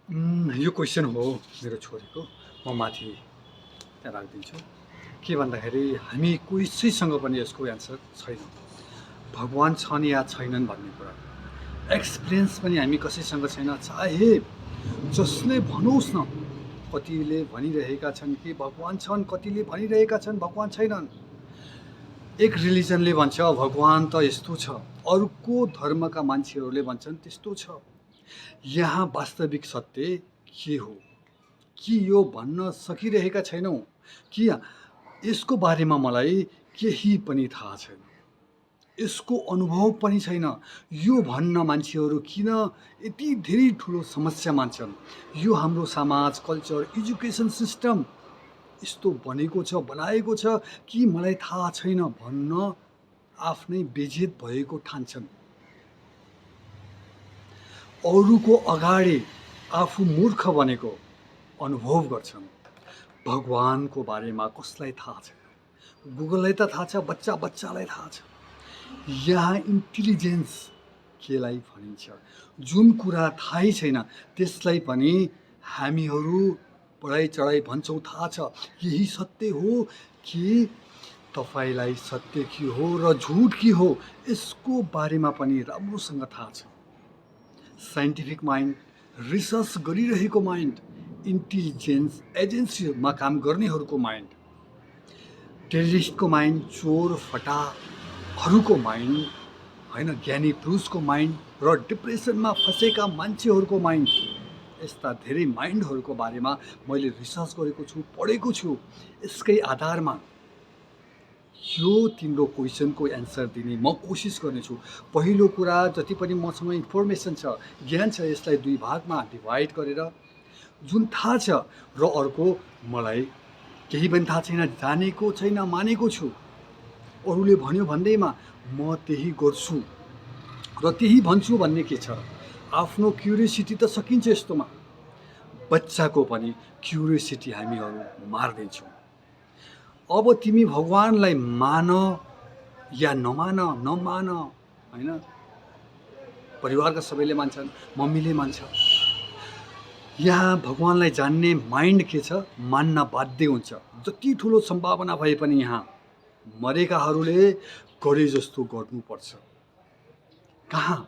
यो क्वेसन हो मेरो छोरीको। म माथि त्यहाँ राखिदिन्छु। के भन्दाखेरि हामी कसैसँग पनि यसको एन्सर छैन। भगवान् छन् या छैनन् भन्ने कुरा एक्सपिरियन्स पनि हामी कसैसँग छैन। चाहे जसले भनोस् न, कतिले भनिरहेका छन् कि भगवान् छन्, कतिले भनिरहेका छन् भगवान् छैनन्। एक रिलिजनले भन्छ भगवान् त यस्तो छ, अर्को धर्मका मान्छेहरूले भन्छन् त्यस्तो छ। यहाँ वास्तविक सत्य के हो कि यो भन्न सकिरहेका छैनौँ कि यसको बारेमा मलाई केही पनि थाहा छैन, यसको अनुभव पनि छैन। यो भन्न मान्छेहरू किन यति धेरै ठुलो समस्या मान्छन्? यो हाम्रो समाज, कल्चर, एजुकेसन सिस्टम यस्तो बनेको छ, बनाएको छ कि मलाई थाहा छैन भन्न आफ्नै बेजेत भएको ठान्छन्। अरूको अगाडि आफू मूर्ख बनेको अनुभव गर्छन्। भगवानको बारेमा कसलाई थाहा छैन? गुगललाई त थाहा छ, बच्चालाई थाहा छ। यहाँ इन्टेलिजेन्स केलाई भनिन्छ? जुन कुरा थाहै छैन त्यसलाई पनि हामीहरू बढाइ चढाइ भन्छौँ थाहा छ। यही सत्य हो कि तपाईँलाई सत्य के हो र झुट के हो यसको बारेमा पनि राम्रोसँग थाहा छ। साइन्टिफिक माइन्ड, रिसर्च गरिरहेको माइन्ड, इन्टेलिजेन्स एजेन्सीमा काम गर्नेहरूको माइन्ड, टेररिस्टको माइन्ड, चोर फटाहरूको माइन्ड, होइन, ज्ञानी पुरुषको माइन्ड र डिप्रेसनमा फँसेका मान्छेहरूको माइन्ड, यस्ता धेरै माइन्डहरूको बारेमा मैले रिसर्च गरेको छु, पढेको छु। यसकै आधारमा यो तिम्रो क्वेसनको एन्सर दिने म कोसिस गर्नेछु। पहिलो कुरा, जति पनि मसँग इन्फर्मेसन छ, ज्ञान छ, यसलाई दुई भागमा डिभाइड गरेर जुन थाहा छ र अर्को मलाई केही पनि थाहा छैन, जानेको छैन, मानेको छु। अरूले भन्यो भन्दैमा म त्यही गर्छु र त्यही भन्छु भन्ने के छ? आफ्नो क्युरियोसिटी त सकिन्छ यस्तोमा। बच्चाको पनि क्युरियोसिटी हामीहरू मार्दैछौँ। अब तिमी भगवान्लाई मान या नमान, होइन, परिवारका सबैले मान्छन्, मम्मीले मान्छ। यहाँ भगवान्लाई जान्ने माइन्ड के छ? मान्न बाध्य हुन्छ। जति ठुलो सम्भावना भए पनि यहाँ मरेकाहरूले गरे जस्तो गर्नुपर्छ। कहाँ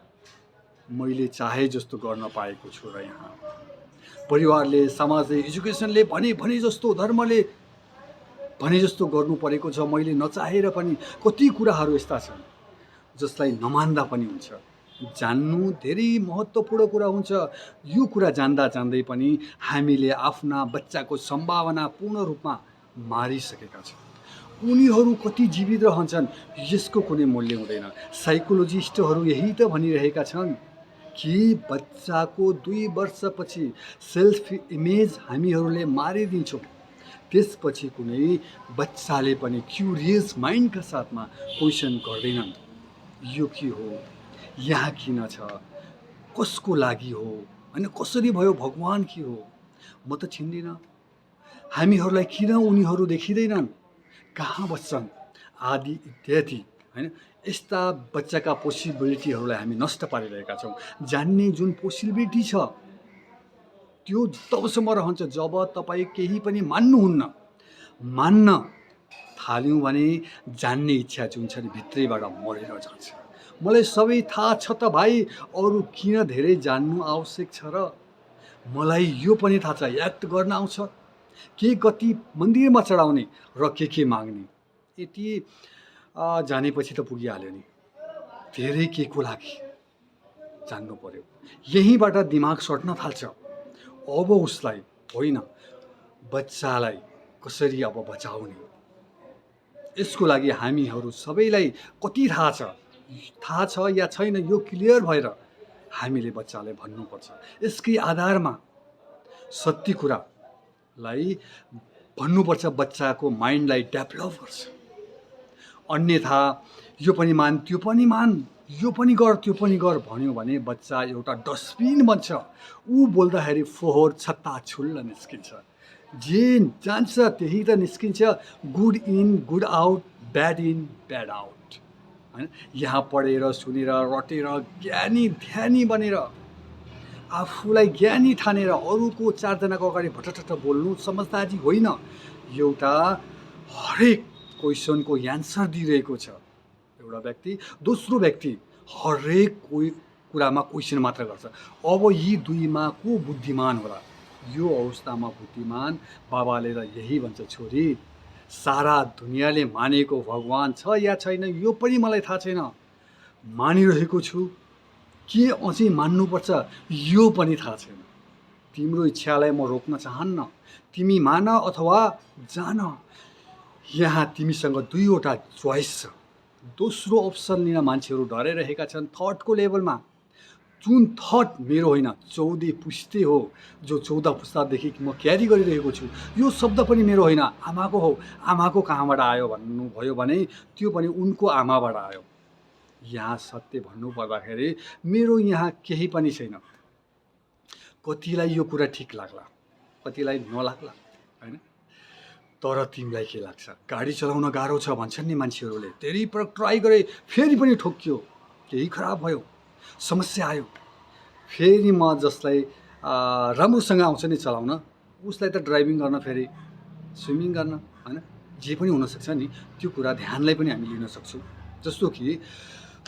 मैले चाहे जस्तो गर्न पाएको छु र यहाँ परिवारले, समाजले, एजुकेसनले भने जस्तो, धर्मले भने जस्तो गर्नु परेको छ। मैले नचाहेर पनि कति कुराहरू यस्ता छन् जसलाई नमान्दा पनि हुन्छ। जान्नु धेरै महत्त्वपूर्ण कुरा हुन्छ। यो कुरा जान्दा जान्दै पनि हामीले आफ्ना बच्चाको सम्भावना पूर्ण रूपमा मारिसकेका छौँ। उनीहरू कति जीवित रहन्छन् यसको कुनै मूल्य हुँदैन। साइकोलोजिस्टहरू यही त भनिरहेका छन् कि बच्चाको 2 वर्षपछि सेल्फ इमेज हामीहरूले मारिदिन्छौँ। त्यसपछि कुनै बच्चाले पनि क्युरियस माइन्डका साथमा क्वेसन गर्दैनन्, यो के हो, यहाँ किन छ, कसको लागि हो, होइन, कसरी भयो, भगवान् के हो, म त चिन्दिनँ, हामीहरूलाई किन उनीहरू देखिँदैनन्, कहाँ बस्छन्, आदि इत्यादि, होइन। यस्ता बच्चाका पोसिबिलिटीहरूलाई हामी नष्ट पारिरहेका छौँ। जान्ने जुन पोसिबिलिटी छ त्यो तबसम्म रहन्छ जब तपाईँ केही पनि मान्नुहुन्न। मान्न थाल्यौँ भने जान्ने इच्छा जुन छ नि भित्रैबाट मरेर जान्छ। मलाई सबै थाहा छ त भाइ, अरू किन धेरै जान्नु आवश्यक छ र? मलाई यो पनि थाहा छ एक्ट गर्न आउँछ, के कति मन्दिरमा चढाउने र के माग्ने। यति जानेपछि त पुगिहाल्यो नि। धेरै के को लागि जान्नु पर्यो। यहीँबाट दिमाग सट्न थाल्छ। अब उसलाई होइन, बच्चालाई कसरी अब बचाउने, यसको लागि हामीहरू सबैलाई कति थाहा छ या छैन यो क्लियर भएर हामीले बच्चालाई भन्नुपर्छ। यसकै आधारमा सत्य कुरालाई भन्नुपर्छ, बच्चाको माइन्डलाई डेभलप गर्छ। अन्यथा यो पनि मान, त्यो पनि मान, यो पनि गर, त्यो पनि गर भन्यो भने बच्चा एउटा डस्टबिन बन्छ। ऊ बोल्दाखेरि फोहोर छत्ता छुल्ल निस्किन्छ। जे जान्छ त्यही त निस्किन्छ। Good in good out, bad in bad out, होइन। यहाँ पढेर सुनेर रटेर ज्ञानी ध्यानी बनेर आफूलाई ज्ञानी ठानेर अरूको चारजनाको अगाडि भटटट बोल्नु समझदारी होइन। एउटा हरेक क्वेसनको एन्सर दिइरहेको छ एउटा व्यक्ति, दोस्रो व्यक्ति हरेक कुरामा क्वेसन मात्र गर्छ। अब यी दुईमा को बुद्धिमान होला? यो अवस्थामा बुद्धिमान बाबाले त यही भन्छ, छोरी सारा दुनियाँले मानेको भगवान छ या छैन यो पनि मलाई थाहा छैन, मानिरहेको छु के अझै मान्नुपर्छ यो पनि थाहा छैन। तिम्रो इच्छालाई म रोक्न चाहन्न, तिमी मान अथवा जान। यहाँ तिमीसँग दुईवटा चोइस छ। दोस्रो अप्सन लिन मान्छेहरू डराइरहेका छन् थटको लेभलमा। जुन थट मेरो होइन, 14 पुस्ते हो, जो 14 पुस्तादेखि म क्यारी गरिरहेको छु। यो शब्द पनि मेरो होइन, आमाको हो। आमाको कहाँबाट आयो भन्नुभयो भने त्यो पनि उनको आमाबाट आयो। यहाँ सत्य भन्नु पर्दाखेरि मेरो यहाँ केही पनि छैन। कतिलाई यो कुरा ठिक लाग्ला, कतिलाई नलाग्ला होइन। तर तिमीलाई के लाग्छ? गाडी चलाउन गाह्रो छ भन्छन् नि मान्छेहरूले, धेरै पर ट्राई गरे फेरि पनि ठोक्कियो, केही खराब भयो, समस्या आयो। फेरि म जसलाई राम्रोसँग आउँछ नि चलाउन, उसलाई त ड्राइभिङ गर्न, फेरि स्विमिङ गर्न होइन, जे पनि हुनसक्छ नि। त्यो कुरा ध्यानलाई पनि हामी लिन सक्छौँ। जस्तो कि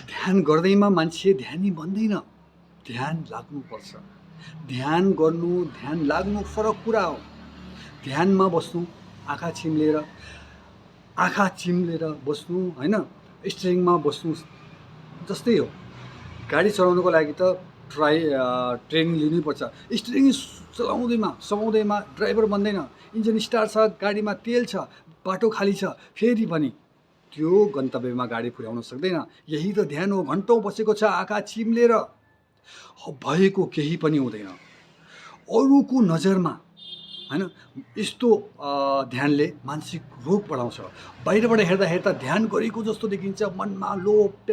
ध्यान गर्दैमा मान्छे ध्यानी बन्दैन, ध्यान लाग्नुपर्छ। ध्यान गर्नु ध्यान लाग्नु फरक कुरा हो। ध्यानमा बस्नु, आँखा चिम्लेर बस्नु होइन, स्टियरिङमा बस्नु जस्तै हो। गाडी चलाउनुको लागि त ट्रेनिङ लिनुपर्छ। स्टियरिङ समाउँदैमा ड्राइभर बन्दैन। इन्जिन स्टार्ट छ, गाडीमा तेल छ, बाटो खाली छ, फेरि पनि त्यो गन्तव्यमा गाडी पुर्याउन सक्दैन। यही त ध्यान हो। घन्टौँ बसेको छ आँखा चिम्लेर, भएको केही पनि हुँदैन अरूको नजरमा होइन। यस्तो ध्यानले मानसिक रोग बढाउँछ। बाहिरबाट हेर्दा ध्यान गरेको जस्तो देखिन्छ, मनमा लोभ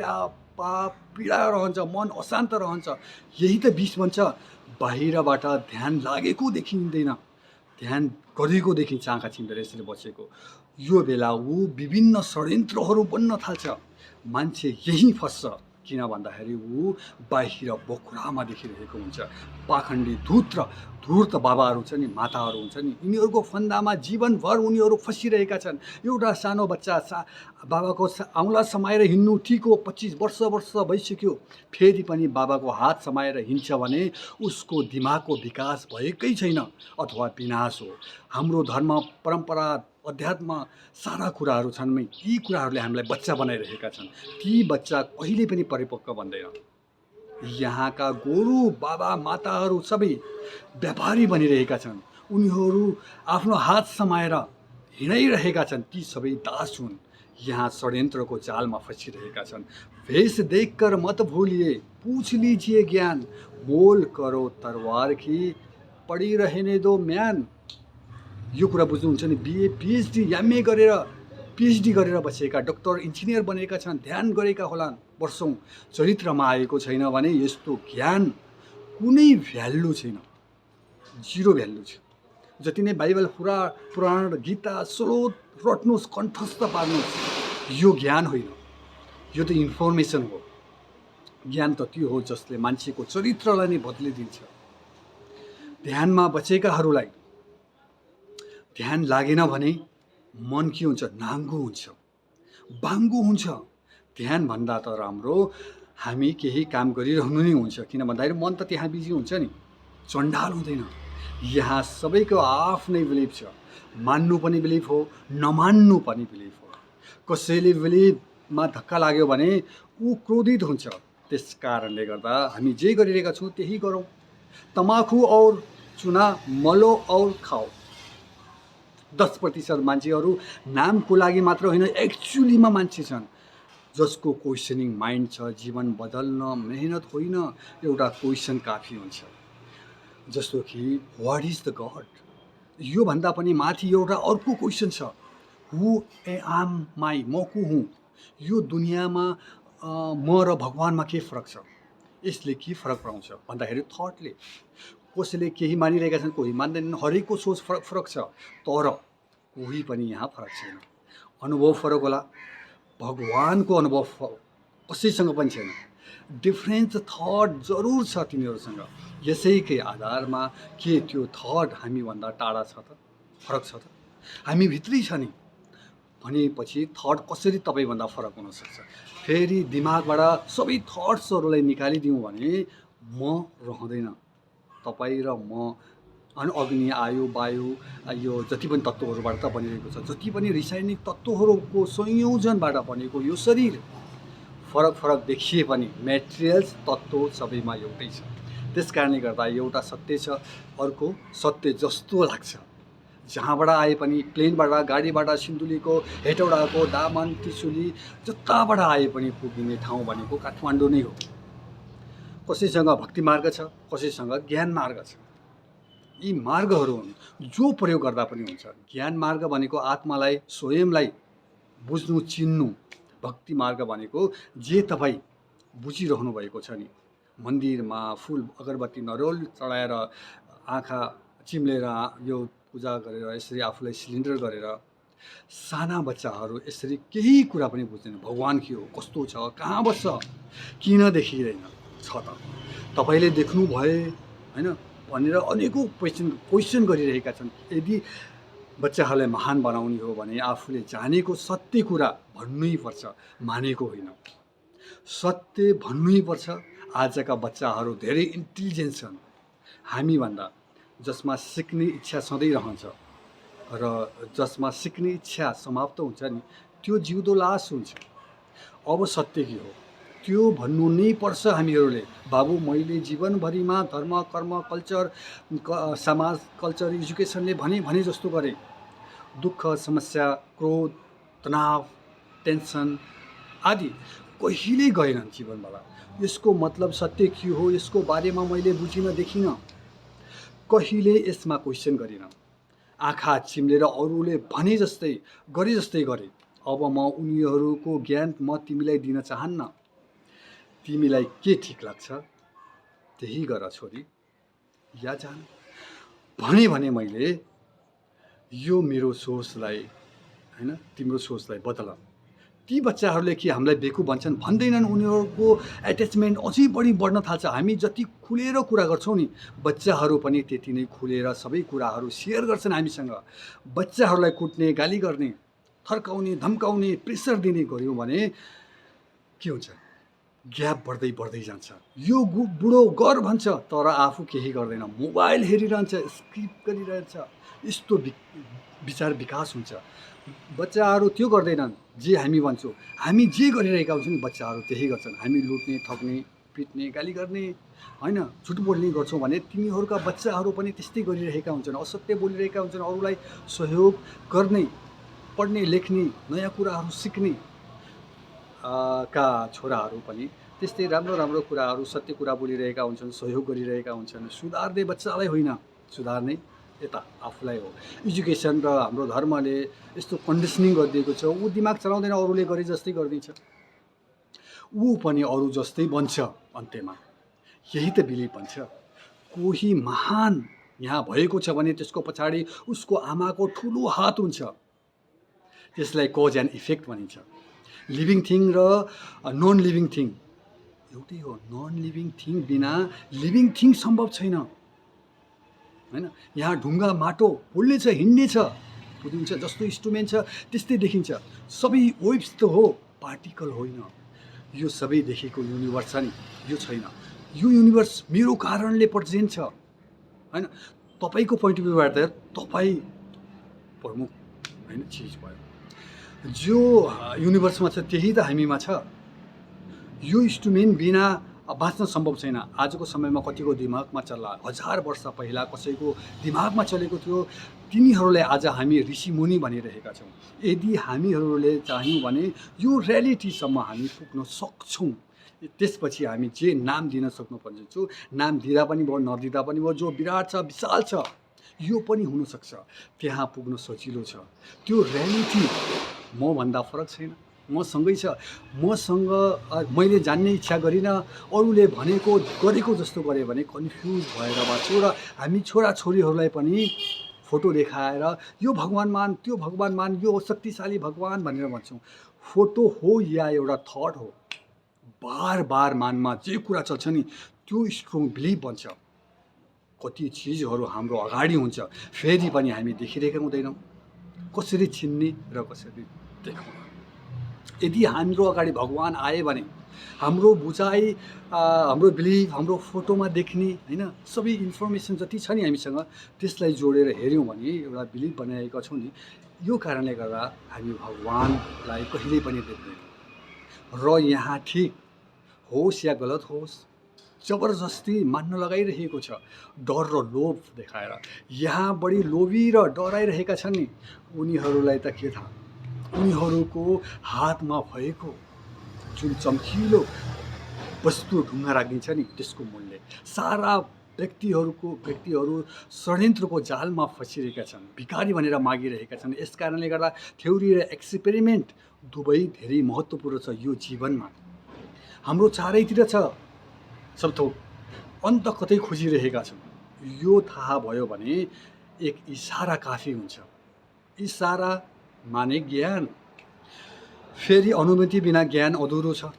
पाप पीडा रहन्छ, मन अशान्त रहन्छ। यही त विष बन्छ। बाहिरबाट ध्यान लागेको देखिँदैन, ध्यान गरेको देखिन्छ आँखा चिम्लेर यसरी बसेको। यो बेला ऊ विभिन्न षड्यन्त्रहरू बन्न थाल्छ। मान्छे यही फस्छ, किन भन्दाखेरि ऊ बाहिर बोक्रामा देखिरहेको हुन्छ। पाखण्डी धूर्त बाबाहरू छ नि, माताहरू हुन्छ नि, यिनीहरूको फन्दामा जीवनभर उनीहरू फसिरहेका छन्। एउटा सानो बच्चा बाबाको औँला समाएर हिँड्नु ठिक हो, 25 वर्ष भइसक्यो, फेरि पनि बाबाको हात समाएर हिँड्छ भने उसको दिमागको विकास भएकै छैन अथवा विनाश हो। हाम्रो धर्म, परम्परा, अध्यात्म सारा कुराहरू छन्, यी कुराहरूले हामीलाई बच्चा बनाइरहेका छन्। ती बच्चा कहिले पनि परिपक्व बन्दैन। यहाँका गुरु बाबा माताहरू सबै व्यापारी बनिरहेका छन्। उनीहरू आफ्नो हात समाएर हिँडाइरहेका छन्। ती सबै दास हुन्, यहाँ षड्यन्त्रको जालमा फसिरहेका छन्। भेष देखकर मत भूलिए, पूछ लीजिए ज्ञान, मोल करो तरवार की, पड़ी रहने दो म्यान। यो कुरा बुझ्नुहुन्छ नि। बिए पिएचडी एमए गरेर पिएचडी गरेर बसेका, डक्टर इन्जिनियर बनेका छन्, ध्यान गरेका होलान् वर्षौँ, चरित्रमा आएको छैन भने यस्तो ज्ञान कुनै भ्यालु छैन, जिरो भ्यालु छ। जति नै बाइबल पुराण गीता स्रोत रट्नुहोस्, कण्ठस्थ पार्नुहोस्, यो ज्ञान होइन, यो त इन्फर्मेसन हो। ज्ञान त त्यो हो जसले मान्छेको चरित्रलाई नै बदलिदिन्छ। ध्यानमा बसेकाहरूलाई ध्यान लागेन भने मन के हुन्छ? नाङ्गो हुन्छ, बाङ्गो हुन्छ। ध्यान भन्दा त राम्रो हामी केही काम गरिरहनु नै हुन्छ, किन भन्दाखेरि मन त त्यहाँ बिजी हुन्छ नि, चण्डाल हुँदैन। यहाँ सबैको आफ्नै बिलिफ छ, मान्नु पनि बिलिफ हो, नमान्नु पनि बिलिफ हो। कसैले बिलिफमा धक्का लाग्यो भने ऊ क्रोधित हुन्छ। त्यस कारणले गर्दा हामी जे गरिरहेका छौँ त्यही गरौँ। तमाखु और चुना मलो और खाओ। 10% मान्छेहरू नामको लागि मात्र होइन, एक्चुअलीमा मान्छे छन् जसको क्वेसनिङ माइन्ड छ। जीवन बदल्न मेहनत होइन, एउटा क्वेसन काफी हुन्छ। जस्तो कि वाट इज द गड? यो भन्दा पनि माथि एउटा अर्को क्वेसन छ, हु एम माई, म को हुँ? यो दुनियाँमा म र भगवानमा के फरक छ? यसले के फरक पराउँछ भन्दाखेरि थटले। कसैले केही मानिरहेका छन्, कोही मान्दैनन्, हरेकको सोच फरक छ, तर कोही पनि यहाँ फरक छैन। अनुभव फरक होला, भगवानको अनुभव कसैसँग पनि छैन। डिफ्रेन्ट थट जरुर छ तिनीहरूसँग। यसैकै आधारमा के त्यो थट हामीभन्दा टाढा छ त, फरक छ त? हामी भित्रै छ नि भनेपछि थट कसरी तपाईँभन्दा फरक हुनसक्छ? फेरि दिमागबाट सबै थट्सहरूलाई निकालिदिउँ भने म रहँदैन, तपाईँ र म। अनि अग्नि, आयु, वायु, यो जति पनि तत्त्वहरूबाट त बनिरहेको छ, जति पनि रासायनिक तत्त्वहरूको संयोजनबाट बनेको यो शरीर फरक फरक देखिए पनि मेटेरियल्स तत्त्व सबैमा एउटै छ। त्यस कारणले गर्दा एउटा सत्य छ, अर्को सत्य जस्तो लाग्छ। जहाँबाट आए पनि, प्लेनबाट, गाडीबाट, सिन्धुलीको, हेटौडाको, दामन, त्रिशुली, जताबाट आए पनि पुगिने ठाउँ भनेको काठमाडौँ नै हो। कसैसँग भक्ति मार्ग छ, कसैसँग ज्ञान मार्ग छ। यी मार्गहरू हुन् जो प्रयोग गर्दा पनि हुन्छ। ज्ञान मार्ग भनेको आत्मालाई, स्वयंलाई बुझ्नु, चिन्नु। भक्ति मार्ग भनेको जे तपाईँ बुझिरहनु भएको छ नि, मन्दिरमा फुल अगरबत्ती नरोल चढाएर, आँखा चिम्लेर यो पूजा गरेर, यसरी आफूलाई सिलिन्डर गरेर, साना बच्चाहरू यसरी केही कुरा पनि बुझ्दैन। भगवान् के हो, कस्तो छ, कहाँ बस्छ, किन देखिँदैन छ त, तपाईँले देख्नु भए होइन भनेर अनेकौँ क्वेसन गरिरहेका छन्। यदि बच्चाहरूलाई महान बनाउने हो भने आफूले जानेको सत्य कुरा भन्नै पर्छ, मानेको होइन। सत्य भन्नै पर्छ। आजका बच्चाहरू धेरै इन्टेलिजेन्ट छन् हामीभन्दा, जसमा सिक्ने इच्छा सधैँ रहन्छ र जसमा सिक्ने इच्छा समाप्त हुन्छ नि, त्यो जिउँदो लास हुन्छ। अब सत्य के हो त्यो भन्नु नै पर्छ हामीहरूले। बाबु, मैले जीवनभरिमा धर्म, कर्म, कल्चर, समाज, कल्चर, एजुकेसनले भने जस्तो गरेँ। दुःख, समस्या, क्रोध, तनाव, टेन्सन आदि कहिल्यै गएनन् जीवनबाट। यसको मतलब सत्य के हो यसको बारेमा मैले बुझिनँ, देखिनँ, कहिले यसमा क्वेसन गरिनँ। आँखा चिम्लेर अरूले भने जस्तै गरे जस्तै गरेँ। अब म उनीहरूको ज्ञान म तिमीलाई दिन चाहन्न। तिमीलाई के ठिक लाग्छ त्यही गर छोरी या जान भने मैले यो मेरो सोचलाई होइन, तिम्रो सोचलाई बदल। ती बच्चाहरूले के हामीलाई बेकु भन्छन्? भन्दैनन्। उनीहरूको एट्याचमेन्ट अझै बढी बढ्न थाल्छ। हामी जति खुलेर कुरा गर्छौँ नि, बच्चाहरू पनि त्यति नै खुलेर सबै कुराहरू सेयर गर्छन् हामीसँग। बच्चाहरूलाई कुट्ने, गाली गर्ने, थर्काउने, धम्काउने, प्रेसर दिने गऱ्यौँ भने के हुन्छ? ग्याप बढ्दै बढ्दै जान्छ। यो बुढो गर भन्छ तर आफू केही गर्दैन, मोबाइल हेरिरहन्छ, स्क्रिप गरिरहन्छ। यस्तो विचार विकास हुन्छ। बच्चाहरू त्यो गर्दैनन् जे हामी भन्छौँ। हामी जे गरिरहेका हुन्छौँ नि, बच्चाहरू त्यही गर्छन्। हामी लुट्ने, ठग्ने, पिट्ने, गाली गर्ने होइन, झुट बोल्ने गर्छौँ भने तिनीहरूका बच्चाहरू पनि त्यस्तै गरिरहेका हुन्छन्। असत्य बोलिरहेका हुन्छन्। अरूलाई सहयोग गर्ने, पढ्ने, लेख्ने, नयाँ कुराहरू सिक्ने का छोराहरू पनि त्यस्तै राम्रो राम्रो कुराहरू, सत्य कुरा बोलिरहेका हुन्छन्, सहयोग गरिरहेका हुन्छन्। सुधार्ने बच्चालाई होइन, सुधार्ने यता आफूलाई हो। एजुकेसन र हाम्रो धर्मले यस्तो कन्डिसनिङ गरिदिएको छ। ऊ दिमाग चलाउँदैन, अरूले गरे जस्तै गरिदिन्छ, ऊ पनि अरू जस्तै बन्छ। अन्त्यमा यही त बिलिभ भन्छ। कोही महान यहाँ भएको छ भने त्यसको पछाडि उसको आमाको ठुलो हात हुन्छ। त्यसलाई कज एन्ड इफेक्ट भनिन्छ। लिभिङ थिङ र नन लिभिङ थिङ एउटै हो। नन लिभिङ थिङ बिना लिभिङ थिङ सम्भव छैन होइन। यहाँ ढुङ्गा, माटो बोल्ने छ, हिँड्ने छ, बुझिन्छ, जस्तो इन्स्ट्रुमेन्ट छ त्यस्तै देखिन्छ। सबै वेभ्स त हो, पार्टिकल होइन। यो सबै देखेको युनिभर्स छ नि, यो छैन। यो युनिभर्स मेरो कारणले प्रेजेन्ट छ होइन। तपाईँको पोइन्ट अफ भ्यूबाट तपाईँ प्रमुख होइन चिज भयो। जो युनिभर्समा छ त्यही त हामीमा छ। यो इन्स्ट्रुमेन्ट बिना बाँच्न सम्भव छैन। आजको समयमा कतिको दिमागमा चल्ला, 1000 वर्ष पहिला कसैको दिमागमा चलेको थियो, तिनीहरूलाई आज हामी ऋषिमुनि भनिरहेका छौँ। यदि हामीहरूले चाह्यौँ भने यो रियालिटीसम्म हामी पुग्न सक्छौँ। त्यसपछि हामी जे नाम दिन सक्नुपर्ने छु, नाम दिँदा पनि भयो, नदिँदा पनि भयो। जो विराट छ, विशाल छ, यो पनि हुनसक्छ। त्यहाँ पुग्न सजिलो छ। त्यो रियालिटी मभन्दा फरक छैन, मसँगै छ। मसँग मैले जान्ने इच्छा गरिनँ, अरूले भनेको गरेको जस्तो गरेँ भने कन्फ्युज भएर बाँच्छु। र हामी छोराछोरीहरूलाई पनि फोटो देखाएर यो भगवान् मान, त्यो भगवान् मान, यो शक्तिशाली भगवान् भनेर भन्छौँ। फोटो हो या एउटा थट हो, बार बार मनमा जे कुरा चल्छ नि त्यो स्ट्रङ बिलिभ बन्छ। कति चिजहरू हाम्रो अगाडि हुन्छ फेरि पनि हामी देखिरहेका हुँदैनौँ, कसरी चिन्ने र कसरी देखाउन। यदि हाम्रो अगाडि भगवान् आए भने हाम्रो बुझाइ, हाम्रो बिलिभ, हाम्रो फोटोमा देख्ने होइन सबै इन्फर्मेसन जति छ नि हामीसँग त्यसलाई जोडेर हेऱ्यौँ भने एउटा बिलिभ बनाएका छौँ नि, यो कारणले गर्दा हामी भगवान्लाई कहिल्यै पनि देख्दैनौँ। र यहाँ ठिक होस् या गलत होस् जबरजस्ती मान्न लगाइरहेको छ, डर र लोभ देखाएर। यहाँ बढी लोभी र डराइरहेका छन् नि उनीहरूलाई त के थाहा, उनीहरूको हातमा भएको जुन चम्किलो वस्तु ढुङ्गा राखिदिन्छ नि त्यसको मूल्य। सारा व्यक्तिहरू षड्यन्त्रको जालमा फसिरहेका छन्, भिखारी भनेर मागिरहेका छन्। यस कारणले गर्दा थ्योरी र एक्सपेरिमेन्ट दुवै धेरै महत्त्वपूर्ण छ यो जीवनमा। हाम्रो चारैतिर छ सब थोक, अन्त कतै खोजिरहेका छौँ। यो थाहा भयो भने एक इसारा काफी हुन्छ। इसारा माने ज्ञान। फेरि अनुमति बिना ज्ञान अधुरो छ,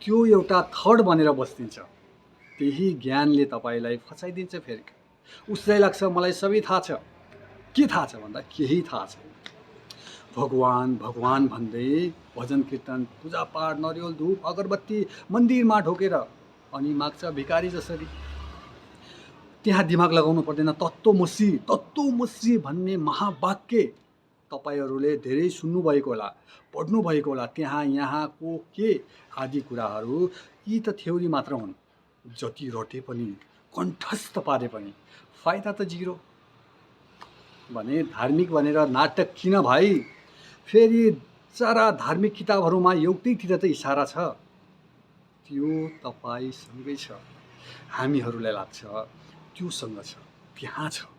त्यो एउटा थर्ड बनेर बस्दिन्छ। त्यही ज्ञानले तपाईँलाई फसाइदिन्छ। फेरि उसलाई लाग्छ मलाई सबै थाहा छ। के थाहा छ भन्दा केही थाहा छैन। भगवान् भगवान् भन्दै भजन कीर्तन पूजापाठ नरिवल धूप अगरबत्ती मन्दिरमा ढोकेर अनि माग्छ भिखारी जसरी। त्यहाँ दिमाग लगाउनु पर्दैन। तत्त्वमसी भन्ने महावाक्य तपाईँहरूले धेरै सुन्नुभएको होला, पढ्नुभएको होला। त्यहाँ यहाँको के आदि कुराहरू यी त थ्योरी मात्र हुन्। जति रटे पनि कण्ठस्थ पारे पनि फाइदा त जिरो। भने धार्मिक भनेर नाटक किन भाइ? फेरि सारा धार्मिक किताबहरूमा एउटैतिर त इसारा छ, त्यो तपाईँसँगै छ। हामीहरूलाई लाग्छ त्योसँग छ, त्यहाँ छ।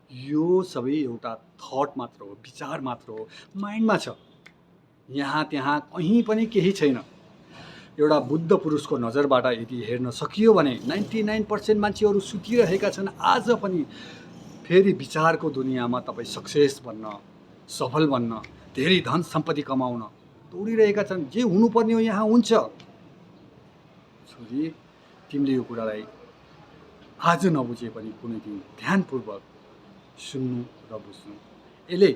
यो सबै एउटा थट मात्र हो, विचार मात्र हो, माइन्डमा छ। यहाँ त्यहाँ कहीँ पनि केही छैन। एउटा बुद्ध पुरुषको नजरबाट यदि हेर्न सकियो भने 99% मान्छेहरू सुतिरहेका छन् आज पनि। फेरि विचारको दुनियाँमा तपाईँ सक्सेस बन्न, सफल बन्न, धेरै धन सम्पत्ति कमाउन दौडिरहेका छन्। जे हुनुपर्ने हो यहाँ हुन्छ। छोरी तिमीले यो कुरालाई आज नबुझे पनि कुनै दिन ध्यानपूर्वक सुन्नु र बुझ्नु। यसले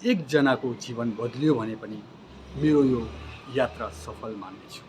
एकजनाको जीवन बदलियो भने पनि मेरो यो यात्रा सफल मान्नेछु।